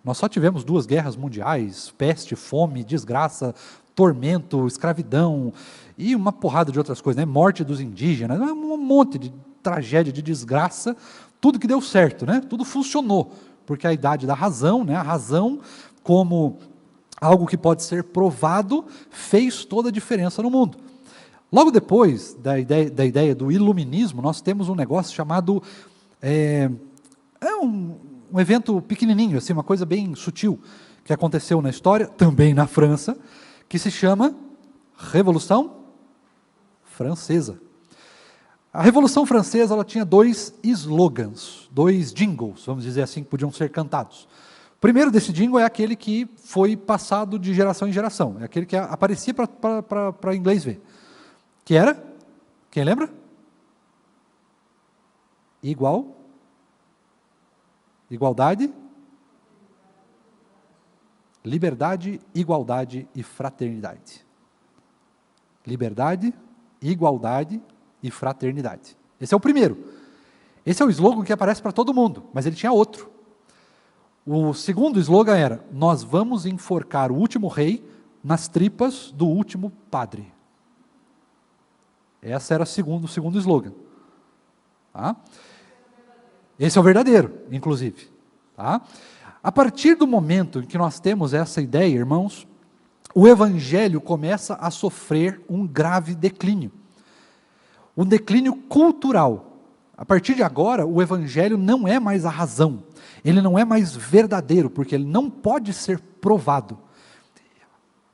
Nós só tivemos 2 guerras mundiais, peste, fome, desgraça, tormento, escravidão e uma porrada de outras coisas, né? Morte dos indígenas, um monte de tragédia, de desgraça, tudo que deu certo, né? Tudo funcionou, porque a idade da razão, né? A razão como algo que pode ser provado, fez toda a diferença no mundo. Logo depois da ideia do iluminismo, nós temos um negócio chamado, um evento pequenininho, assim, uma coisa bem sutil, que aconteceu na história, também na França, que se chama Revolução Francesa. A Revolução Francesa, ela tinha 2 slogans, 2 jingles, vamos dizer assim, que podiam ser cantados. O primeiro desse jingle é aquele que foi passado de geração em geração, é aquele que aparecia para inglês ver. Que era? Quem lembra? Igualdade, liberdade, igualdade e fraternidade. Liberdade, igualdade e fraternidade. Esse é o primeiro. Esse é o slogan que aparece para todo mundo, mas ele tinha outro. O segundo slogan era: nós vamos enforcar o último rei nas tripas do último padre. Esse era o segundo slogan. Tá? Esse é o verdadeiro, inclusive. Tá? A partir do momento em que nós temos essa ideia, irmãos, o evangelho começa a sofrer um grave declínio. Um declínio cultural. A partir de agora, o evangelho não é mais a razão. Ele não é mais verdadeiro, porque ele não pode ser provado.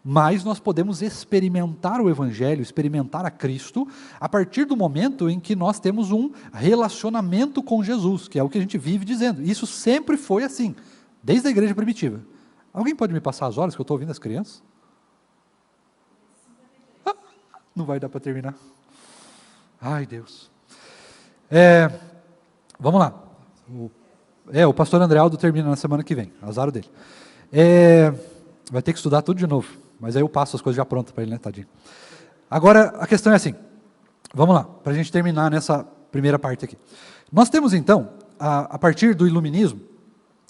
Mas nós podemos experimentar o evangelho, experimentar a Cristo, a partir do momento em que nós temos um relacionamento com Jesus, que é o que a gente vive dizendo. Isso sempre foi assim, desde a igreja primitiva. Alguém pode me passar as horas que eu estou ouvindo as crianças? Não vai dar para terminar. Ai, Deus. Vamos lá. O pastor André Aldo termina na semana que vem, azar dele. Vai ter que estudar tudo de novo, mas aí eu passo as coisas já prontas para ele, né, tadinho. Agora, a questão é assim, vamos lá, para a gente terminar nessa primeira parte aqui. Nós temos então, a partir do iluminismo,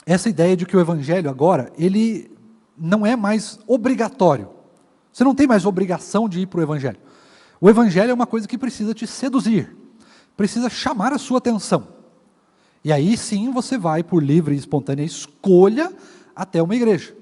essa ideia de que o evangelho agora, ele não é mais obrigatório. Você não tem mais obrigação de ir para o evangelho. O evangelho é uma coisa que precisa te seduzir, precisa chamar a sua atenção. E aí sim você vai por livre e espontânea escolha até uma igreja.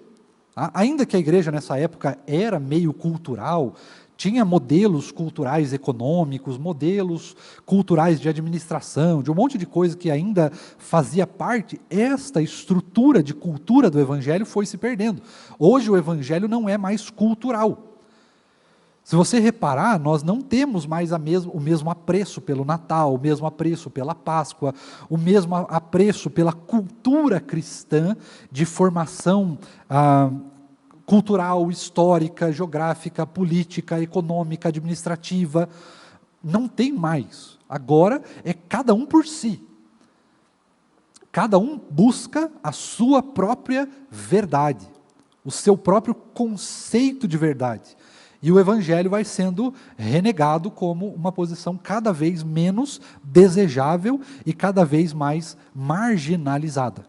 Ainda que a igreja nessa época era meio cultural, tinha modelos culturais econômicos, modelos culturais de administração, de um monte de coisa que ainda fazia parte, esta estrutura de cultura do evangelho foi se perdendo. Hoje o evangelho não é mais cultural. Se você reparar, nós não temos mais o mesmo apreço pelo Natal, o mesmo apreço pela Páscoa, o mesmo apreço pela cultura cristã de formação cultural, histórica, geográfica, política, econômica, administrativa. Não tem mais. Agora é cada um por si. Cada um busca a sua própria verdade, o seu próprio conceito de verdade. E o evangelho vai sendo renegado como uma posição cada vez menos desejável e cada vez mais marginalizada.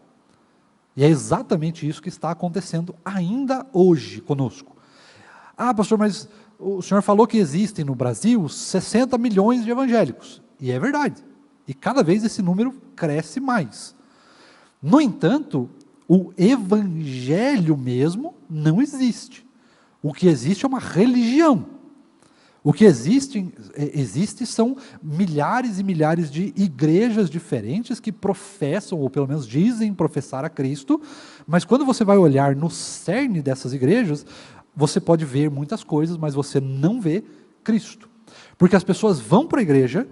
E é exatamente isso que está acontecendo ainda hoje conosco. Pastor, mas o senhor falou que existem no Brasil 60 milhões de evangélicos. E é verdade. E cada vez esse número cresce mais. No entanto, o evangelho mesmo não existe. O que existe é uma religião. O que existe são milhares e milhares de igrejas diferentes que professam, ou pelo menos dizem professar a Cristo, mas quando você vai olhar no cerne dessas igrejas, você pode ver muitas coisas, mas você não vê Cristo. Porque as pessoas vão para a igreja,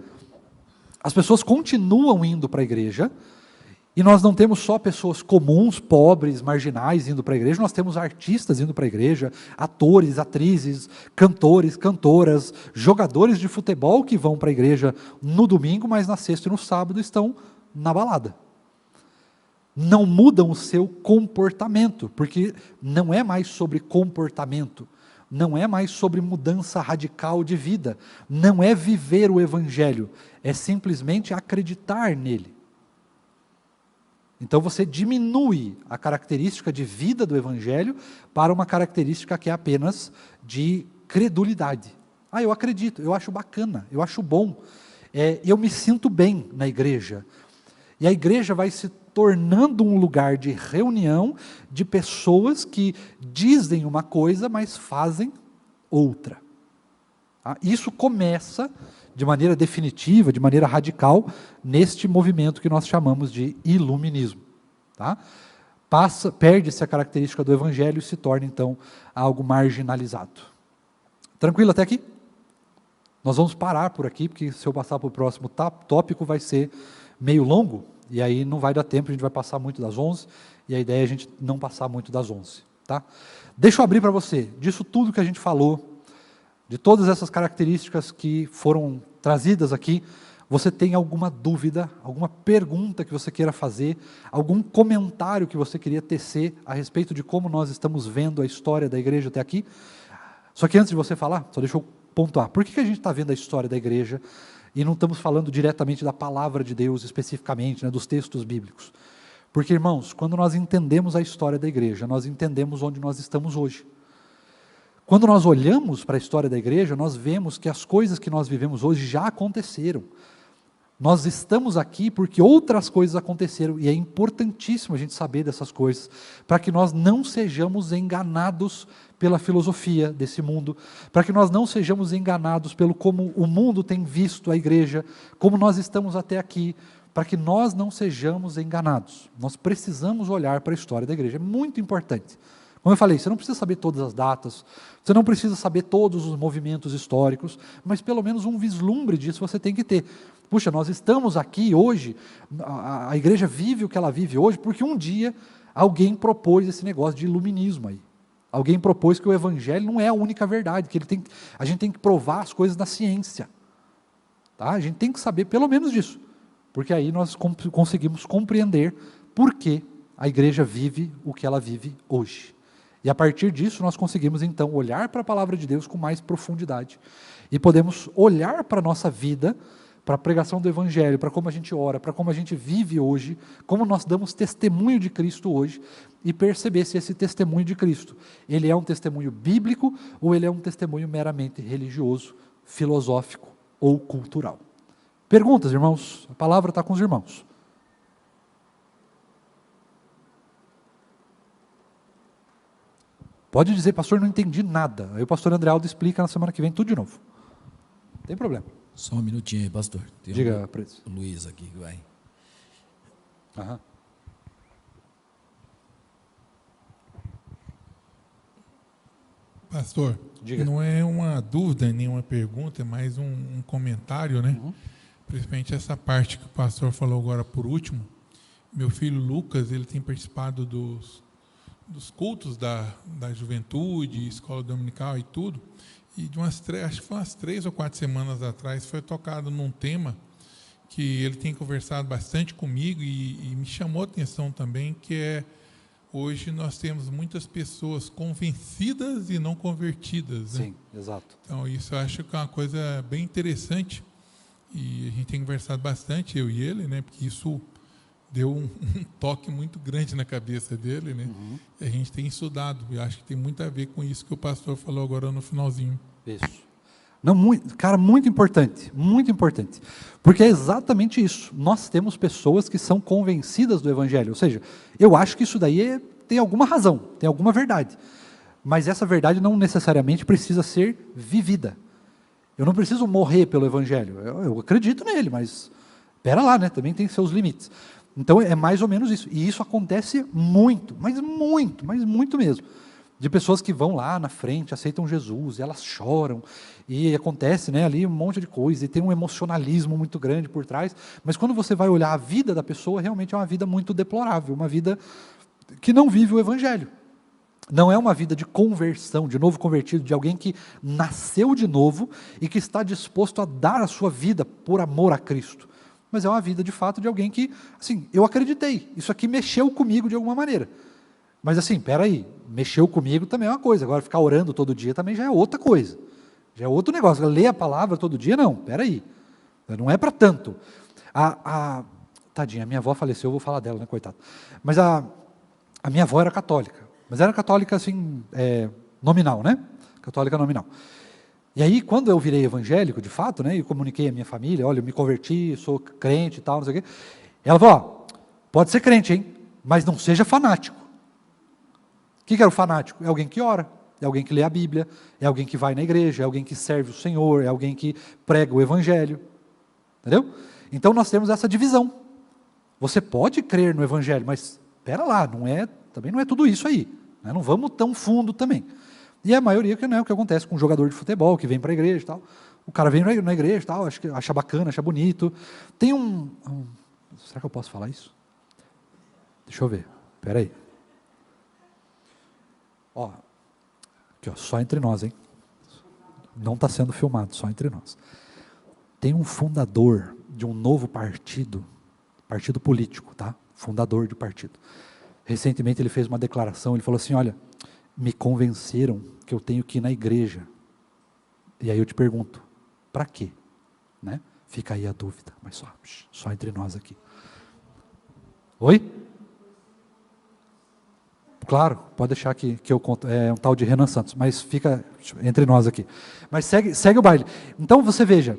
as pessoas continuam indo para a igreja, e nós não temos só pessoas comuns, pobres, marginais indo para a igreja, nós temos artistas indo para a igreja, atores, atrizes, cantores, cantoras, jogadores de futebol que vão para a igreja no domingo, mas na sexta e no sábado estão na balada. Não mudam o seu comportamento, porque não é mais sobre comportamento, não é mais sobre mudança radical de vida, não é viver o evangelho, é simplesmente acreditar nele. Então você diminui a característica de vida do evangelho para uma característica que é apenas de credulidade. Eu acredito, eu acho bacana, eu acho bom, eu me sinto bem na igreja. E a igreja vai se tornando um lugar de reunião de pessoas que dizem uma coisa, mas fazem outra. Isso começa de maneira definitiva, de maneira radical, neste movimento que nós chamamos de iluminismo. Tá? Perde-se a característica do evangelho e se torna, então, algo marginalizado. Tranquilo até aqui? Nós vamos parar por aqui, porque se eu passar para o próximo tópico vai ser meio longo, e aí não vai dar tempo, a gente vai passar muito das 11, e a ideia é a gente não passar muito das 11. Tá? Deixa eu abrir para você, disso tudo que a gente falou, de todas essas características que foram trazidas aqui, você tem alguma dúvida, alguma pergunta que você queira fazer, algum comentário que você queria tecer a respeito de como nós estamos vendo a história da igreja até aqui? Só que antes de você falar, só deixa eu pontuar, por que a gente está vendo a história da igreja e não estamos falando diretamente da palavra de Deus especificamente, dos textos bíblicos? Porque, irmãos, quando nós entendemos a história da igreja, nós entendemos onde nós estamos hoje. Quando nós olhamos para a história da igreja, nós vemos que as coisas que nós vivemos hoje já aconteceram. Nós estamos aqui porque outras coisas aconteceram, e é importantíssimo a gente saber dessas coisas, para que nós não sejamos enganados pela filosofia desse mundo, para que nós não sejamos enganados pelo como o mundo tem visto a igreja, como nós estamos até aqui, para que nós não sejamos enganados. Nós precisamos olhar para a história da igreja, é muito importante. Como eu falei, você não precisa saber todas as datas, você não precisa saber todos os movimentos históricos, mas pelo menos um vislumbre disso você tem que ter. Puxa, nós estamos aqui hoje, a igreja vive o que ela vive hoje, porque um dia alguém propôs esse negócio de iluminismo aí. Alguém propôs que o evangelho não é a única verdade, que a gente tem que provar as coisas na ciência. Tá? A gente tem que saber pelo menos disso, porque aí nós conseguimos compreender por que a igreja vive o que ela vive hoje. E a partir disso nós conseguimos então olhar para a palavra de Deus com mais profundidade. E podemos olhar para a nossa vida, para a pregação do evangelho, para como a gente ora, para como a gente vive hoje, como nós damos testemunho de Cristo hoje, e perceber se esse testemunho de Cristo, ele é um testemunho bíblico ou ele é um testemunho meramente religioso, filosófico ou cultural. Perguntas, irmãos? A palavra está com os irmãos. Pode dizer, pastor, não entendi nada. Aí o pastor André Aldo explica na semana que vem tudo de novo. Não tem problema. Só um minutinho aí, pastor. Tem Diga, preso. O Luiz aqui que vai. Aham. Pastor, Diga. não é uma dúvida, nem uma pergunta, é mais um comentário, né? Uhum. Principalmente essa parte que o pastor falou agora por último. Meu filho Lucas, ele tem participado dos cultos da juventude, escola dominical e tudo. E acho que foi umas 3 ou 4 semanas atrás, foi tocado num tema que ele tem conversado bastante comigo e me chamou a atenção também, que é: hoje nós temos muitas pessoas convencidas e não convertidas. Né? Sim, exato. Então, isso eu acho que é uma coisa bem interessante. E a gente tem conversado bastante, eu e ele, né? Porque isso deu um toque muito grande na cabeça dele, né? Uhum. E a gente tem estudado. E acho que tem muito a ver com isso que o pastor falou agora no finalzinho. Isso. Não, muito importante, muito importante. Porque é exatamente isso. Nós temos pessoas que são convencidas do evangelho. Ou seja, eu acho que isso daí tem alguma razão, tem alguma verdade. Mas essa verdade não necessariamente precisa ser vivida. Eu não preciso morrer pelo evangelho. Eu acredito nele, mas espera lá, né? Também tem seus limites. Então é mais ou menos isso. E isso acontece muito, mas muito mesmo. De pessoas que vão lá na frente, aceitam Jesus, e elas choram, e acontece, né, ali um monte de coisa, e tem um emocionalismo muito grande por trás, mas quando você vai olhar a vida da pessoa, realmente é uma vida muito deplorável, uma vida que não vive o evangelho. Não é uma vida de conversão, de novo convertido, de alguém que nasceu de novo e que está disposto a dar a sua vida por amor a Cristo. Mas é uma vida, de fato, de alguém que, assim, eu acreditei, isso aqui mexeu comigo de alguma maneira. Mas assim, peraí, mexeu comigo também é uma coisa, agora ficar orando todo dia também já é outra coisa. Já é outro negócio, ler a palavra todo dia, não, peraí. Não é para tanto. Tadinha, a minha avó faleceu, eu vou falar dela, né, coitada. Mas a minha avó era católica, mas era católica assim, nominal, né? Católica nominal. E aí, quando eu virei evangélico, de fato, né, e comuniquei à minha família, olha, eu me converti, sou crente e tal, não sei o quê, ela falou, ó, pode ser crente, hein, mas não seja fanático. O que é o fanático? É alguém que ora, é alguém que lê a Bíblia, é alguém que vai na igreja, é alguém que serve o Senhor, é alguém que prega o evangelho. Entendeu? Então nós temos essa divisão. Você pode crer no evangelho, mas espera lá, também não é tudo isso aí. Né? Não vamos tão fundo também. E a maioria que não é o que acontece com um jogador de futebol que vem para a igreja e tal. O cara vem na igreja e tal, acha bacana, acha bonito. Tem será que eu posso falar isso? Deixa eu ver. Espera aí. Ó, aqui, ó, só entre nós, hein? Não está sendo filmado, só entre nós. Tem um fundador de um novo partido político, tá? Fundador de partido. Recentemente ele fez uma declaração, ele falou assim, olha, me convenceram que eu tenho que ir na igreja. E aí eu te pergunto, para quê? Né? Fica aí a dúvida, mas só entre nós aqui. Oi? Claro, pode deixar que eu conto, é um tal de Renan Santos, mas fica entre nós aqui. Mas segue o baile. Então você veja,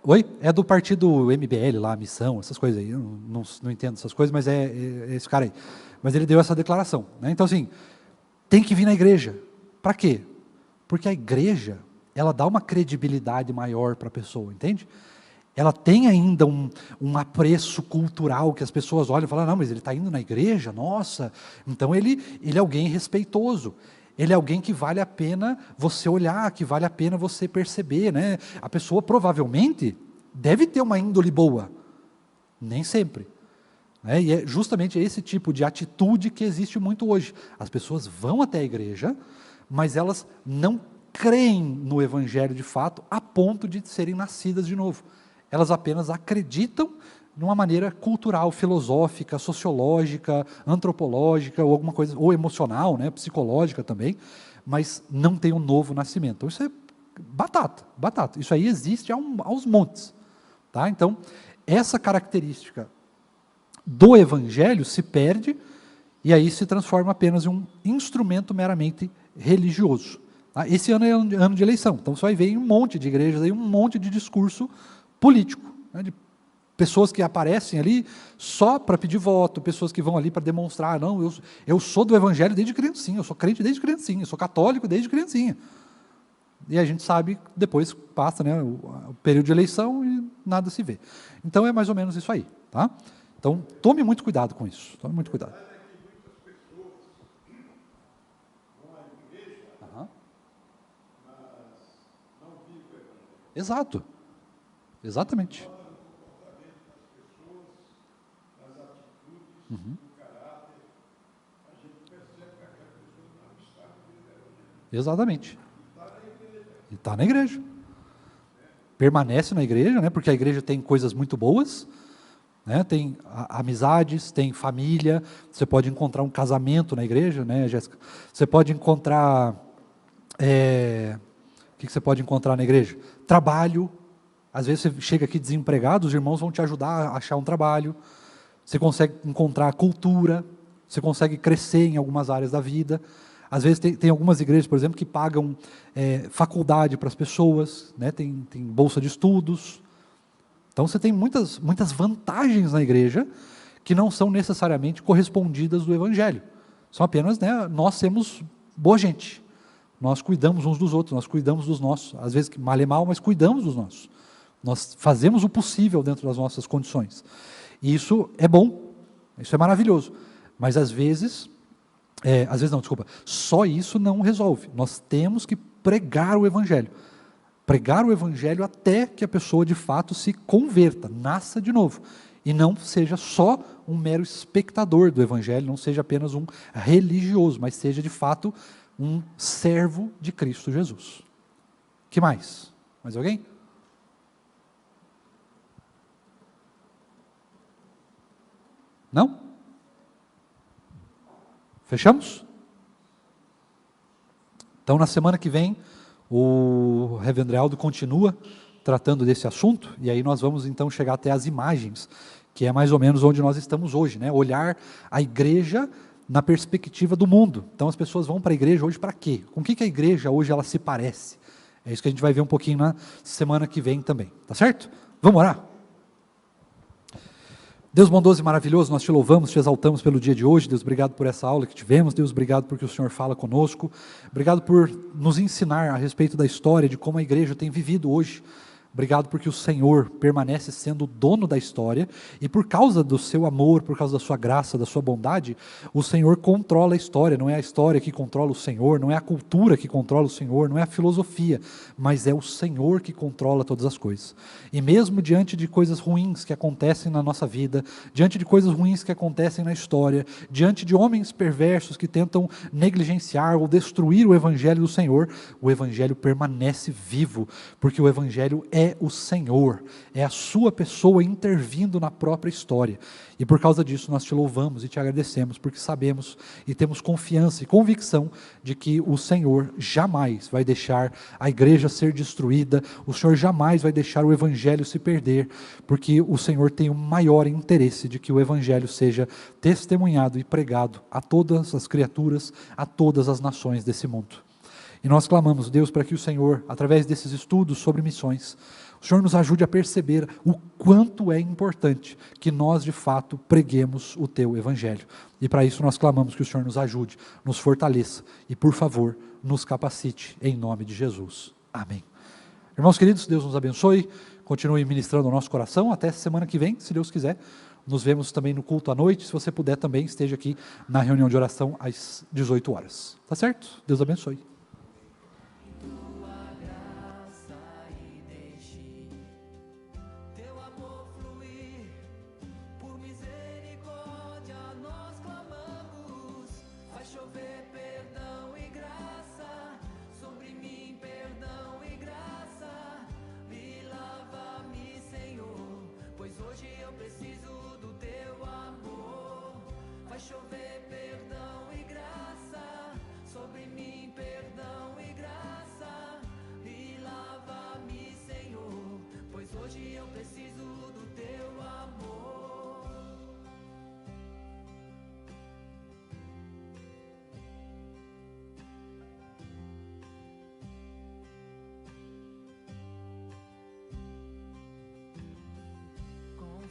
Oi? É do partido MBL lá, Missão, essas coisas aí. Eu não entendo essas coisas, mas é esse cara aí. Mas ele deu essa declaração, né? Então, assim, tem que vir na igreja. Para quê? Porque a igreja, ela dá uma credibilidade maior para a pessoa, entende? Ela tem ainda um apreço cultural que as pessoas olham e falam, não, mas ele está indo na igreja, nossa, então ele é alguém respeitoso. Ele é alguém que vale a pena você olhar, que vale a pena você perceber, né? A pessoa provavelmente deve ter uma índole boa, nem sempre. Né? E é justamente esse tipo de atitude que existe muito hoje. As pessoas vão até a igreja, mas elas não creem no evangelho de fato, a ponto de serem nascidas de novo. Elas apenas acreditam de uma maneira cultural, filosófica, sociológica, antropológica, ou alguma coisa, ou emocional, né, psicológica também, mas não tem um novo nascimento. Então, isso é batata. Isso aí existe aos montes. Tá? Então, essa característica do evangelho se perde, e aí se transforma apenas em um instrumento meramente religioso. Tá? Esse ano é ano de eleição, então você vai ver em um monte de igrejas, aí, um monte de discurso político, né, de pessoas que aparecem ali só para pedir voto, pessoas que vão ali para demonstrar, não, eu sou do evangelho desde criancinha, eu sou crente desde criancinha, eu sou católico desde criancinha. E a gente sabe, depois passa, né, o período de eleição e nada se vê. Então é mais ou menos isso aí. Tá? Então tome muito cuidado com isso, tome muito cuidado. Exato, exatamente. Exatamente. E está na igreja. Permanece na igreja, né, porque a igreja tem coisas muito boas, né, tem amizades, tem família, você pode encontrar um casamento na igreja, né, Jéssica? Você pode encontrar... o que você pode encontrar na igreja? Trabalho. Às vezes você chega aqui desempregado, os irmãos vão te ajudar a achar um trabalho. Você consegue encontrar cultura, você consegue crescer em algumas áreas da vida. Às vezes tem algumas igrejas, por exemplo, que pagam faculdade para as pessoas, né? Tem bolsa de estudos. Então você tem muitas vantagens na igreja que não são necessariamente correspondidas do evangelho. São apenas, né, nós temos boa gente. Nós cuidamos uns dos outros, nós cuidamos dos nossos. Às vezes mal é mal, mas cuidamos dos nossos. Nós fazemos o possível dentro das nossas condições. E isso é bom, isso é maravilhoso. Mas às vezes não, desculpa, só isso não resolve. Nós temos que pregar o evangelho. Pregar o evangelho até que a pessoa de fato se converta, nasça de novo. E não seja só um mero espectador do evangelho, não seja apenas um religioso, mas seja de fato um servo de Cristo Jesus. Que mais? Mais alguém? Não? Fechamos? Então, na semana que vem, o Reverendo Aldo continua tratando desse assunto, e aí nós vamos então chegar até as imagens, que é mais ou menos onde nós estamos hoje, né? Olhar a igreja na perspectiva do mundo. Então as pessoas vão para a igreja hoje para quê? Com que a igreja hoje ela se parece? É isso que a gente vai ver um pouquinho na semana que vem também, tá certo? Vamos orar? Deus bondoso e maravilhoso, nós te louvamos, te exaltamos pelo dia de hoje. Deus, obrigado por essa aula que tivemos. Deus, obrigado porque o Senhor fala conosco. Obrigado por nos ensinar a respeito da história, de como a igreja tem vivido hoje. Obrigado porque o Senhor permanece sendo o dono da história e por causa do seu amor, por causa da sua graça, da sua bondade, o Senhor controla a história. Não é a história que controla o Senhor, não é a cultura que controla o Senhor, não é a filosofia, mas é o Senhor que controla todas as coisas. E mesmo diante de coisas ruins que acontecem na nossa vida, diante de coisas ruins que acontecem na história, diante de homens perversos que tentam negligenciar ou destruir o Evangelho do Senhor, o Evangelho permanece vivo, porque o Evangelho é o Senhor, é a sua pessoa intervindo na própria história. E por causa disso nós te louvamos e te agradecemos, porque sabemos e temos confiança e convicção de que o Senhor jamais vai deixar a igreja ser destruída, o Senhor jamais vai deixar o Evangelho se perder, porque o Senhor tem o maior interesse de que o Evangelho seja testemunhado e pregado a todas as criaturas, a todas as nações desse mundo. E nós clamamos, Deus, para que o Senhor, através desses estudos sobre missões, O Senhor nos ajude a perceber o quanto é importante que nós, de fato, preguemos o Teu Evangelho. E para isso nós clamamos que o Senhor nos ajude, nos fortaleça e, por favor, nos capacite, em nome de Jesus. Amém. Irmãos queridos, Deus nos abençoe, continue ministrando o nosso coração, até semana que vem, se Deus quiser. Nos vemos também no culto à noite, se você puder também, esteja aqui na reunião de oração às 18 horas. Tá certo? Deus abençoe.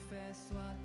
Confesso a